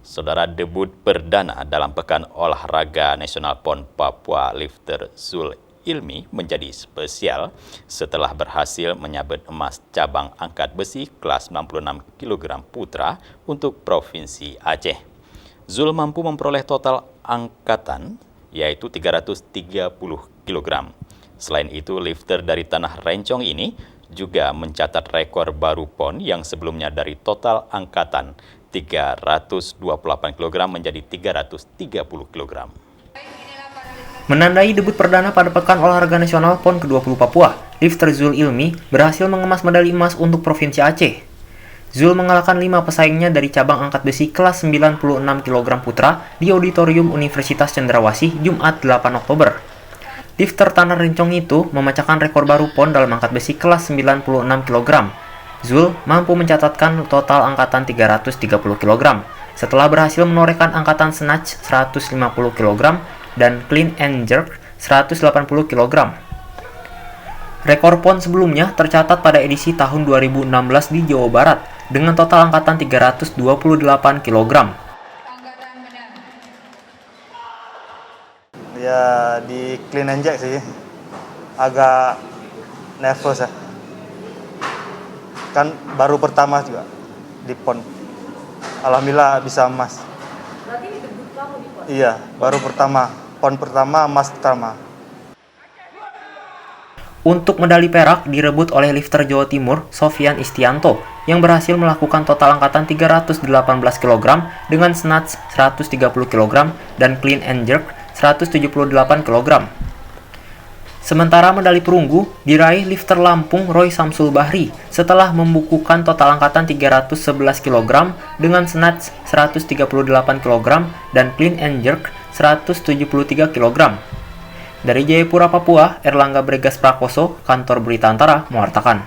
Saudara, debut perdana dalam Pekan Olahraga Nasional PON Papua lifter Zul Ilmi menjadi spesial setelah berhasil menyabet emas cabang angkat besi kelas 96 kg putra untuk Provinsi Aceh. Zul mampu memperoleh total angkatan yaitu 330 kg. Selain itu, lifter dari Tanah Rencong ini juga mencatat rekor baru PON yang sebelumnya dari total angkatan 328 kg menjadi 330 kg. Menandai debut perdana pada Pekan Olahraga Nasional PON ke-20 Papua, lifter Zul Ilmi berhasil mengemas medali emas untuk Provinsi Aceh. Zul mengalahkan 5 pesaingnya dari cabang angkat besi kelas 96 kg putra di Auditorium Universitas Cendrawasih Jumat 8 Oktober. Lifter Tanah Rencong itu memecahkan rekor baru PON dalam angkat besi kelas 96 kg. Zul mampu mencatatkan total angkatan 330 kg setelah berhasil menorehkan angkatan snatch 150 kg dan clean and jerk 180 kg. Rekor PON sebelumnya tercatat pada edisi tahun 2016 di Jawa Barat dengan total angkatan 328 kg. Ya, di clean and jerk sih agak nervous ya. Kan baru pertama juga di PON. Alhamdulillah bisa emas. Berarti ini debut kamu di PON? Iya, baru pertama. PON pertama, emas pertama. Untuk medali perak direbut oleh lifter Jawa Timur, Sofyan Istianto, yang berhasil melakukan total angkatan 318 kg dengan snatch 130 kg dan clean and jerk 178 kg. Sementara medali perunggu diraih lifter Lampung Roy Samsul Bahri setelah membukukan total angkatan 311 kg dengan snatch 138 kg dan clean and jerk 173 kg. Dari Jayapura, Papua, Erlangga Bregas Prakoso, Kantor Berita Antara, mengatakan.